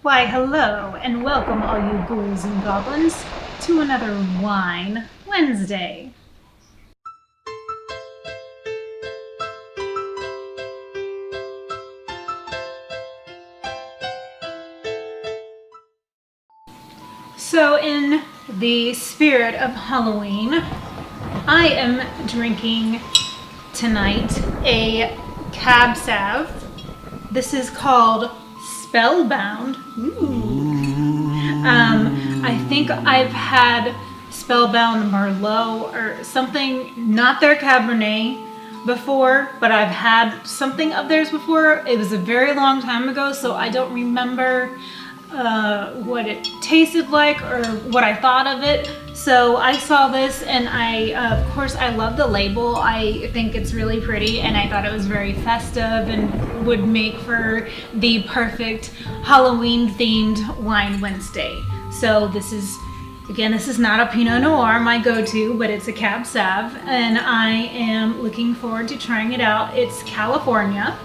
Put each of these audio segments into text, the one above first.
Why, hello, and welcome, all you ghouls and goblins, to another Wine Wednesday. So, in the spirit of Halloween, I am drinking tonight a Cab Sav. This is called Spellbound. I think I've had Spellbound Merlot or something, not their Cabernet before, but I've had something of theirs before. It was a very long time ago, so I don't remember what it tasted like or what I thought of it. So I saw this and of course I love the label. I think it's really pretty and I thought it was very festive and would make for the perfect Halloween themed Wine Wednesday. So this is not a Pinot Noir, my go-to, but it's a Cab Sav and I am looking forward to trying it out. It's California.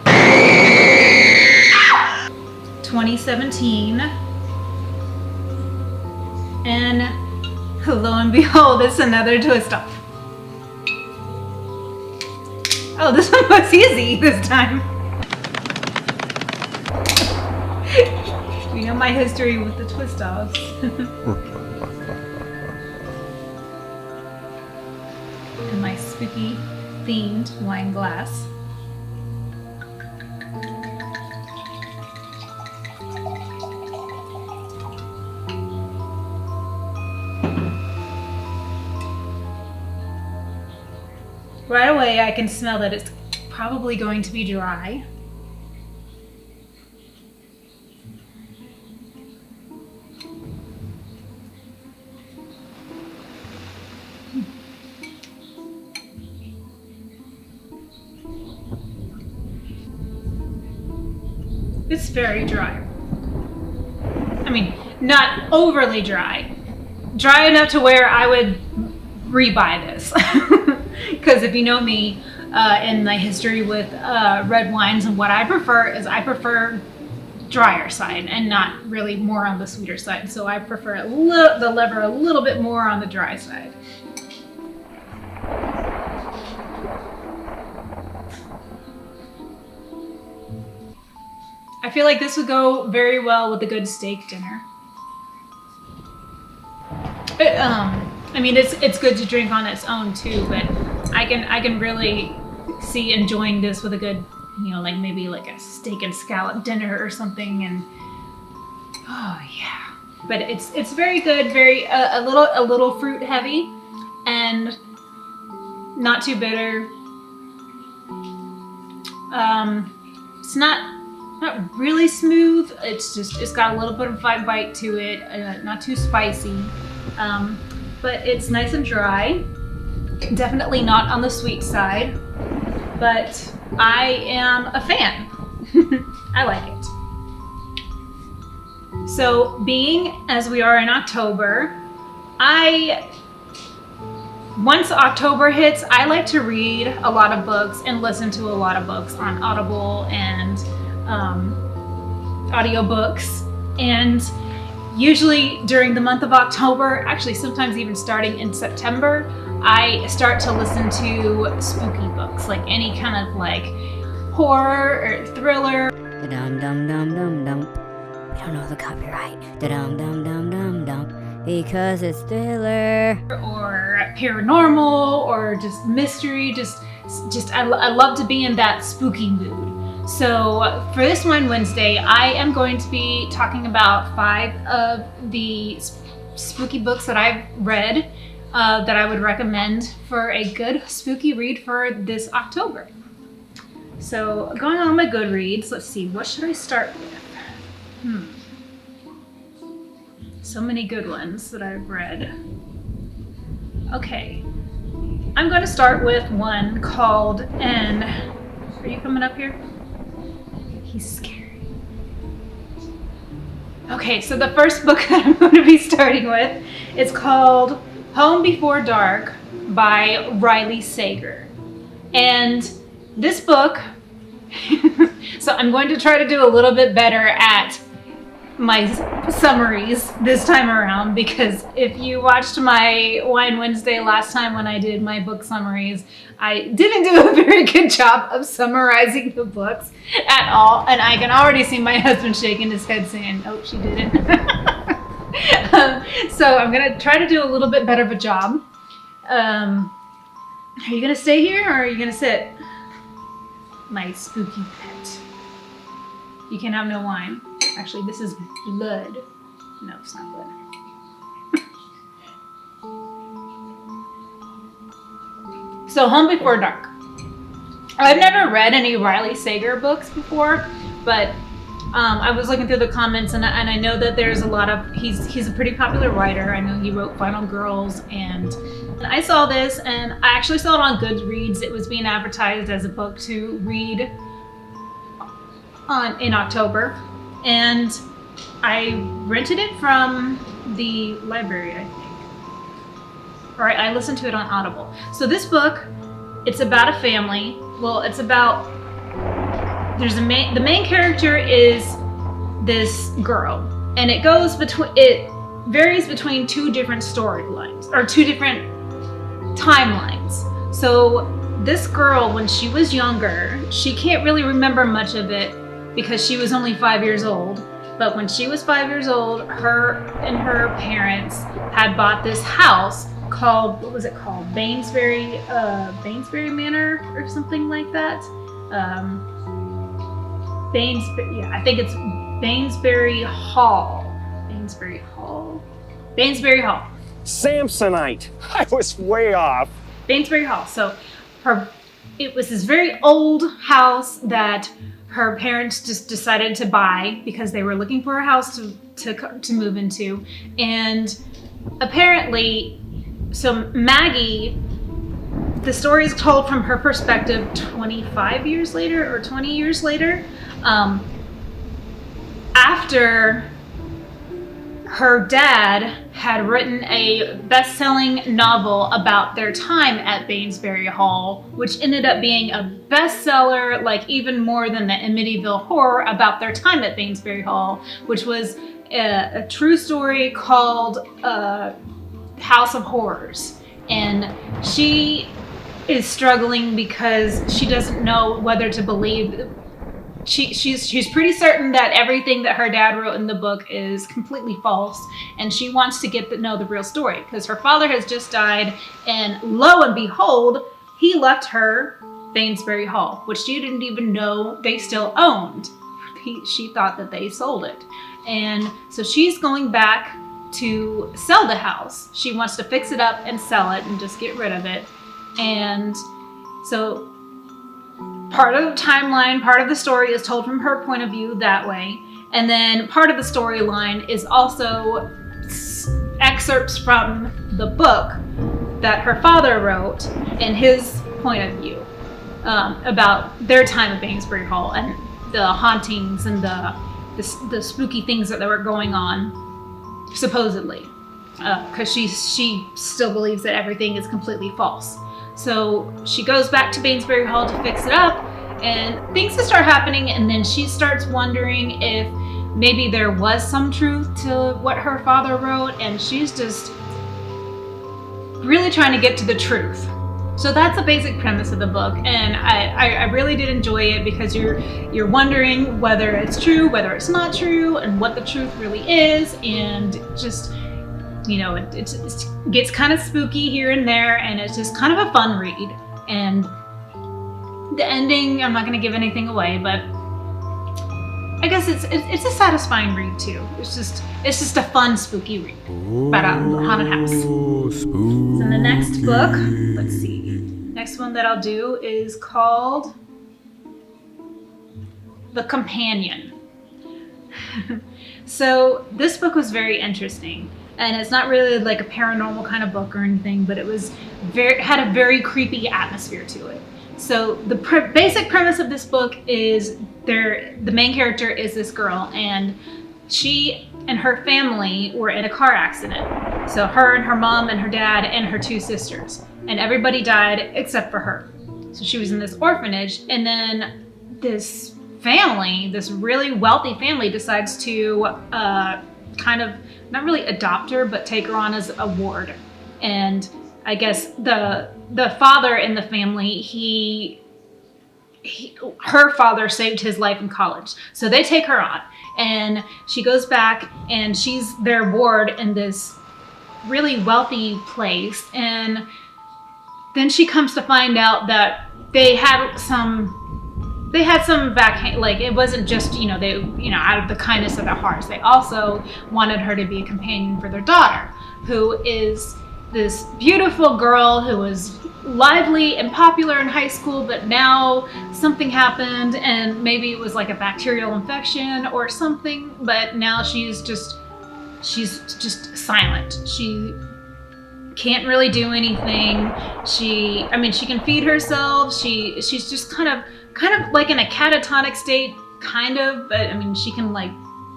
2017, and lo and behold, it's another twist off. Oh, this one was easy this time. You know my history with the twist offs. And my spooky themed wine glass. Right away, I can smell that it's probably going to be dry. It's very dry. I mean, not overly dry. Dry enough to where I would rebuy this. Because if you know me in my history with red wines, and what I prefer is I prefer drier side and not really more on the sweeter side. So I prefer the lever a little bit more on the dry side. I feel like this would go very well with a good steak dinner. I mean, it's good to drink on its own too, but I can really see enjoying this with a good, like maybe like a steak and scallop dinner or something. And oh yeah, but it's very good, very a little fruit heavy, and not too bitter. It's not really smooth. It's got a little bit of bite to it. Not too spicy. But it's nice and dry. Definitely not on the sweet side, but I am a fan. I like it. So being as we are in October, once October hits, I like to read a lot of books and listen to a lot of books on Audible and audiobooks. And usually during the month of October, actually sometimes even starting in September, I start to listen to spooky books, like any kind of like horror or thriller. Da-dum-dum-dum-dum-dum. We don't know the copyright. Da-dum-dum-dum-dum-dum. Because it's thriller. Or paranormal or just mystery. I love to be in that spooky mood. So for this Wine Wednesday, I am going to be talking about 5 of the spooky books that I've read that I would recommend for a good spooky read for this October. So going on my Goodreads, let's see, what should I start with? So many good ones that I've read. Okay, I'm going to start with one called Are you coming up here? He's scary. Okay, so the first book that I'm going to be starting with is called Home Before Dark by Riley Sager. And this book, so I'm going to try to do a little bit better at my summaries this time around, because if you watched my Wine Wednesday last time when I did my book summaries, I didn't do a very good job of summarizing the books at all, and I can already see my husband shaking his head saying, oh, she didn't. So I'm going to try to do a little bit better of a job. Are you going to stay here or are you going to sit? My spooky pet. You can have no wine. Actually, this is blood. No, it's not blood. So, Home Before Dark. I've never read any Riley Sager books before, but I was looking through the comments, and I know that there's a lot of, he's a pretty popular writer. I know he wrote Final Girls, and I saw this, and I actually saw it on Goodreads. It was being advertised as a book to read in October, and I rented it from the library, I think. Or I listened to it on Audible. So this book, it's about a family. Well, it's about, the main character is this girl, and it varies between two different storylines, or two different timelines. So this girl, when she was younger, she can't really remember much of it because she was only 5 years old. But when she was 5 years old, her and her parents had bought this house called, what was it called? Bainsbury Manor or something like that. I think it's Bainsbury Hall. Bainsbury Hall. Samsonite. I was way off. Bainsbury Hall. So it was this very old house that her parents just decided to buy because they were looking for a house to move into. And apparently, so Maggie, the story is told from her perspective 25 years later or 20 years later, after her dad had written a best-selling novel about their time at Bainsbury Hall, which ended up being a bestseller, like even more than the Amityville Horror about their time at Bainsbury Hall, which was a true story called House of Horrors. And she is struggling because she doesn't know whether to believe. She's pretty certain that everything that her dad wrote in the book is completely false, and she wants to get to know the real story because her father has just died, and lo and behold, he left her Bainsbury Hall, which she didn't even know they still owned. She thought that they sold it. And so she's going back to sell the house. She wants to fix it up and sell it and just get rid of it. And so part of the timeline, part of the story is told from her point of view that way. And then part of the storyline is also excerpts from the book that her father wrote in his point of view about their time at Bainsbury Hall and the hauntings and the spooky things that were going on, supposedly. Because she still believes that everything is completely false. So she goes back to Bainsbury Hall to fix it up, and things start happening, and then she starts wondering if maybe there was some truth to what her father wrote, and she's just really trying to get to the truth. So that's the basic premise of the book, and I really did enjoy it because you're wondering whether it's true, whether it's not true, and what the truth really is, and just, you know, it gets kind of spooky here and there, and it's just kind of a fun read. And the ending, I'm not going to give anything away, but I guess it's a satisfying read too. It's just a fun spooky read about a haunted house. So the next book, let's see, next one that I'll do is called The Companion. So this book was very interesting. And it's not really like a paranormal kind of book or anything, but it had a very creepy atmosphere to it. So the basic premise of this book is the main character is this girl, and she and her family were in a car accident. So her and her mom and her dad and her two sisters, and everybody died except for her. So she was in this orphanage, and then this family, this really wealthy family, decides to kind of not really adopt her, but take her on as a ward. And I guess the father in the family, her father saved his life in college, so they take her on, and she goes back and she's their ward in this really wealthy place. And then she comes to find out that they had some backhand, like it wasn't just, they, out of the kindness of their hearts, they also wanted her to be a companion for their daughter, who is this beautiful girl who was lively and popular in high school, but now something happened, and maybe it was like a bacterial infection or something, but now she's just silent. She can't really do anything. She can feed herself. She's just kind of like in a catatonic state, kind of, but she can, like,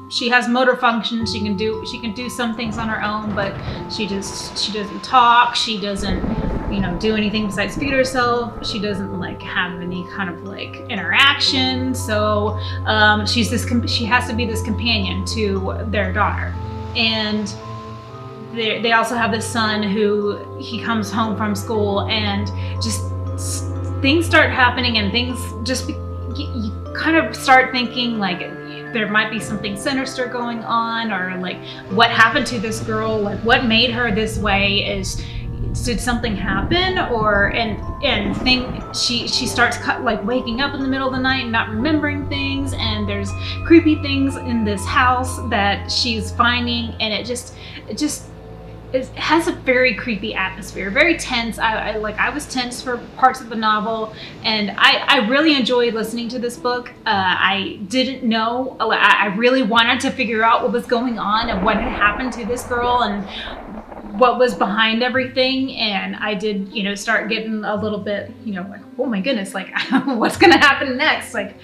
she has motor function. She can do some things on her own, but she doesn't talk. She doesn't, do anything besides feed herself. She doesn't like have any kind of like interaction. So she has to be this companion to their daughter. And they also have this son who he comes home from school, and just things start happening, and things just you kind of start thinking like there might be something sinister going on, or like what happened to this girl, like what made her this way, did something happen, or she starts like waking up in the middle of the night and not remembering things, and there's creepy things in this house that she's finding, and it has a very creepy atmosphere, very tense. I was tense for parts of the novel, and I really enjoyed listening to this book. I didn't know, I really wanted to figure out what was going on and what had happened to this girl and what was behind everything. And I did, start getting a little bit, like, oh my goodness, like what's gonna happen next? Like,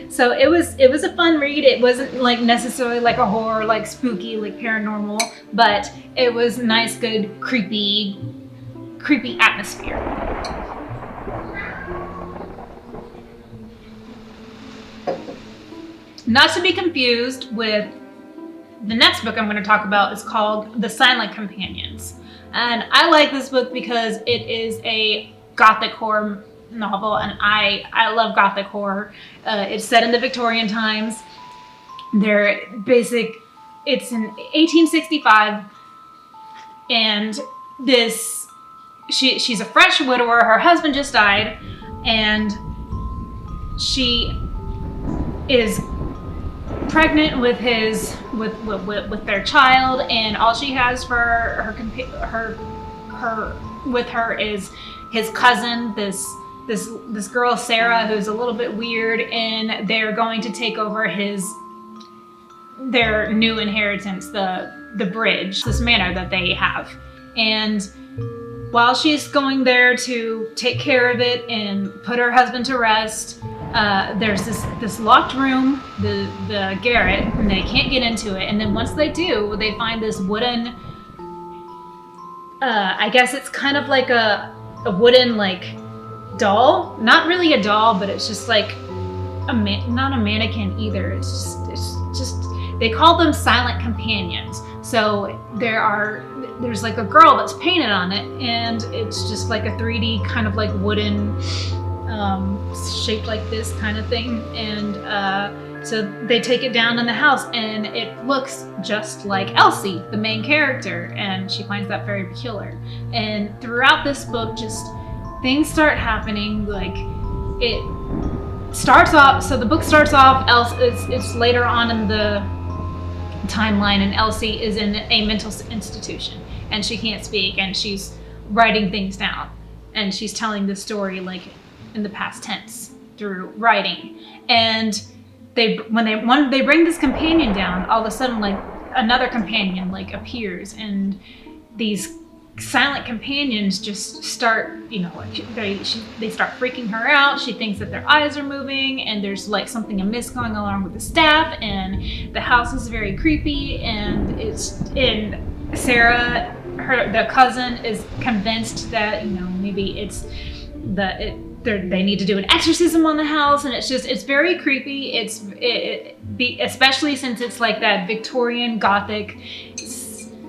so it was a fun read. It wasn't like necessarily like a horror, like spooky, like paranormal, but it was nice, good, creepy atmosphere. Not to be confused with the next book I'm going to talk about. Is called The Silent Companions. And I like this book because it is a gothic horror novel, and I love gothic horror. It's set in the Victorian times. It's in 1865, and she's a fresh widower. Her husband just died, and she is pregnant with their child, and all she has for her with her is his cousin, this girl Sarah, who's a little bit weird, and they're going to take over their new inheritance, the bridge, this manor that they have. And while she's going there to take care of it and put her husband to rest, there's this locked room, the garret, and they can't get into it. And then once they do, they find this wooden, I guess it's kind of like a wooden like doll. Not really a doll, but it's just like not a mannequin either. It's just they call them silent companions. So there's like a girl that's painted on it, and it's just like a 3D kind of like wooden shaped like this kind of thing. And so they take it down in the house, and it looks just like Elsie, the main character, and she finds that very peculiar. And throughout this book, just things start happening. Like it starts off, so the book starts off, it's later on in the timeline, and Elsie is in a mental institution, and she can't speak, and she's writing things down, and she's telling the story like in the past tense through writing. And when they bring this companion down, all of a sudden like another companion like appears, and these silent companions just start, they start freaking her out. She thinks that their eyes are moving, and there's like something amiss going along with the staff, and the house is very creepy. And Sarah, the cousin, is convinced that maybe they need to do an exorcism on the house, and it's very creepy. Especially since it's like that Victorian Gothic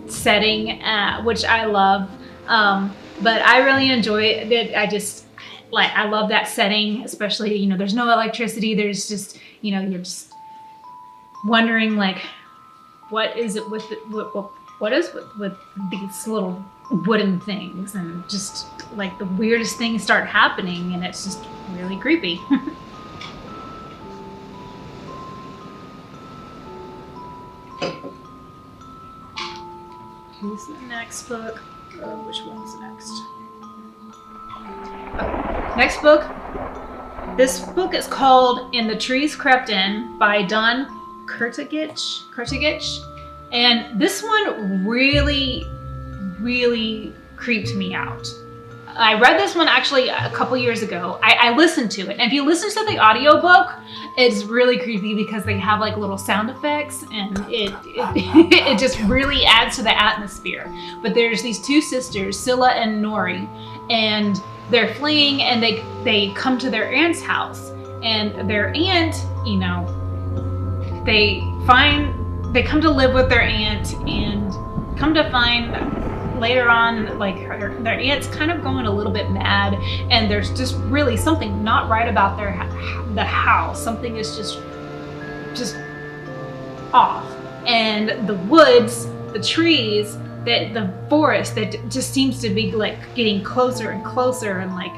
setting, which I love. But I really enjoy it. I love that setting, especially, there's no electricity. There's just, you're just wondering like, what is it with what is with these little wooden things, and just like the weirdest things start happening, and it's just really creepy. Who's the next book? Which one's next? Oh, next book. This book is called "And the Trees Crept In" by Don Kurtagich. And this one really, really creeped me out. I read this one actually a couple years ago. I listened to it. And if you listen to the audiobook, it's really creepy because they have like little sound effects, and it just really adds to the atmosphere. But there's these two sisters, Scylla and Nori, and they're fleeing, and they come to their aunt's house. And their aunt, they come to live with their aunt, and come to find later on, like their aunt's kind of going a little bit mad, and there's just really something not right about the house. Something is just off, and the woods, the trees, the forest that just seems to be like getting closer and closer, and like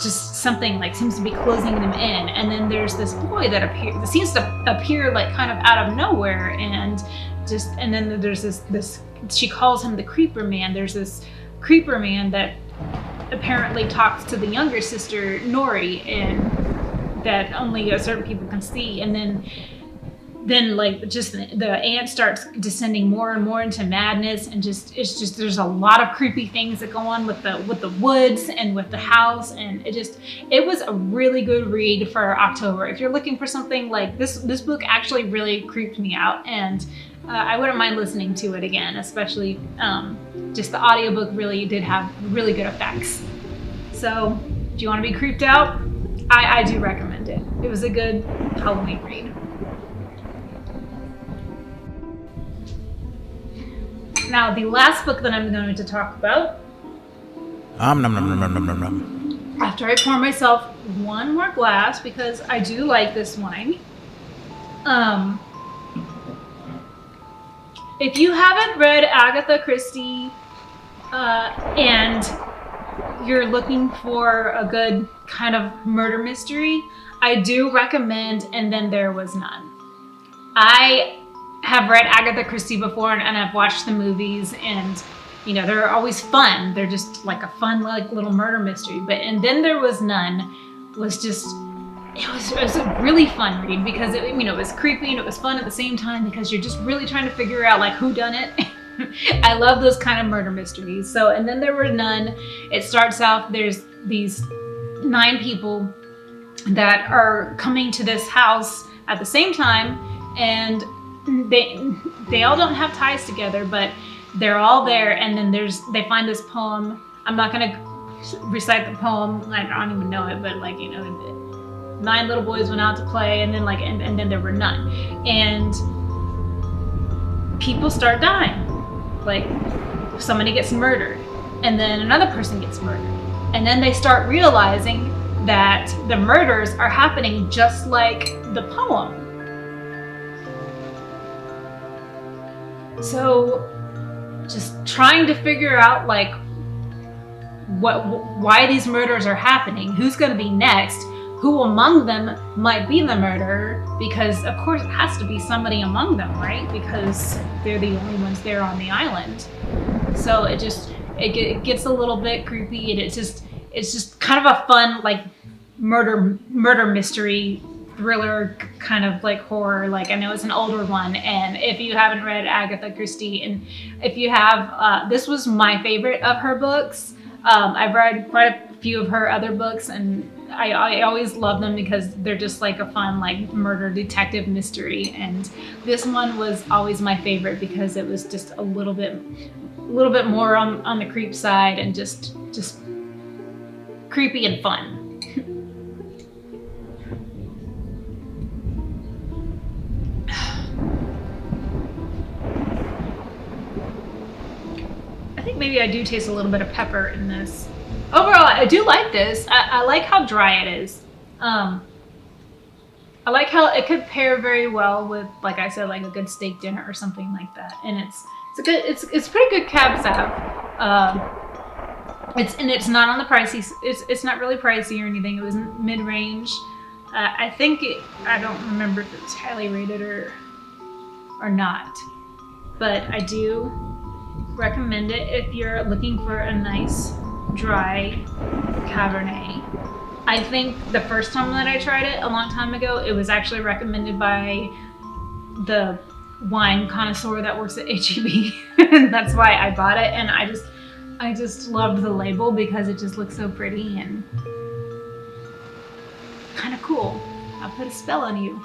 just something like seems to be closing them in. And then there's this boy that seems to appear like kind of out of nowhere, and then there's this she calls him the Creeper Man. There's this Creeper Man that apparently talks to the younger sister Nori, and that only certain people can see. And then like just the aunt starts descending more and more into madness, and there's a lot of creepy things that go on with the woods and with the house, and it was a really good read for October. If you're looking for something like this book actually really creeped me out, and I wouldn't mind listening to it again, especially just the audiobook really did have really good effects. So if you want to be creeped out, I do recommend it. It was a good Halloween read. Now, the last book that I'm going to talk about, after I pour myself one more glass, because I do like this wine. If you haven't read Agatha Christie, and you're looking for a good kind of murder mystery, I do recommend And Then There Was None. I have read Agatha Christie before, and I've watched the movies, and they're always fun. They're just like a fun like little murder mystery. But And Then There Was None was just it was a really fun read, because it was creepy and it was fun at the same time, because you're just really trying to figure out like who done it. I love those kind of murder mysteries. So And Then There Were None. It starts out, there's these 9 people that are coming to this house at the same time, and they all don't have ties together, but they're all there. And then they find this poem. I'm not gonna recite the poem. I don't even know it, but 9 little boys went out to play, and then and then there were none, and people start dying. Like somebody gets murdered, and then another person gets murdered, and then they start realizing that the murders are happening just like the poem. So just trying to figure out like why these murders are happening, who's going to be next, who among them might be the murderer, because of course it has to be somebody among them, right? Because they're the only ones there on the island. So it gets a little bit creepy, and it's just kind of a fun like murder mystery thriller, kind of like horror. Like, I know it's an older one, and if you haven't read Agatha Christie, and if you have, this was my favorite of her books. I've read quite a few of her other books, and I always love them because they're just like a fun like murder detective mystery. And this one was always my favorite because it was just a little bit more on the creep side, and just creepy and fun. maybe I do taste a little bit of pepper in this. Overall, I do like this. I like how dry it is. I like how it could pair very well with, like I said, like a good steak dinner or something like that. And it's pretty good Cab Sav. It's not on the pricey. It's not really pricey or anything. It was mid range. I think I don't remember if it was highly rated or not, but I do recommend it if you're looking for a nice dry Cabernet. I think the first time that I tried it a long time ago, it was actually recommended by the wine connoisseur that works at HEB. And that's why I bought it. And I just loved the label because it just looks so pretty and kind of cool. I'll put a spell on you.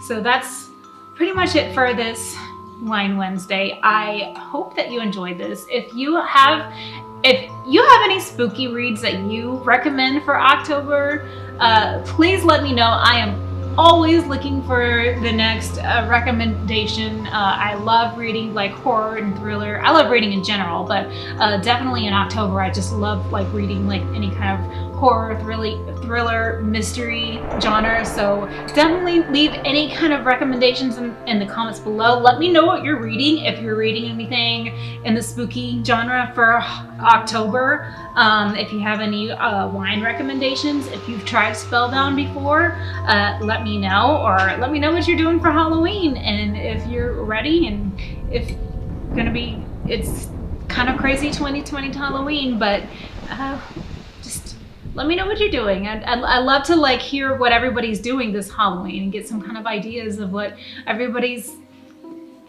So that's pretty much it for this Wine Wednesday. I hope that you enjoyed this. If you have any spooky reads that you recommend for October, please let me know. I am always looking for the next recommendation. I love reading like horror and thriller. I love reading in general, but definitely in October, I just love like reading like any kind of horror, thriller, mystery genre. So definitely leave any kind of recommendations in the comments below. Let me know what you're reading, if you're reading anything in the spooky genre for October. If you have any wine recommendations, if you've tried Spellbound before, let me know, or let me know what you're doing for Halloween, and if you're ready, and if it's kind of crazy 2020 Halloween, but just let me know what you're doing. I love to like hear what everybody's doing this Halloween and get some kind of ideas of what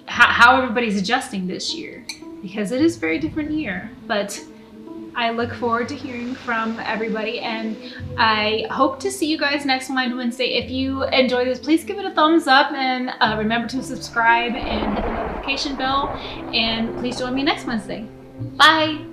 how everybody's adjusting this year, because it is a very different year. But I look forward to hearing from everybody, and I hope to see you guys next Wine Wednesday. If you enjoy this, please give it a thumbs up, and remember to subscribe and hit the notification bell, and please join me next Wednesday. Bye!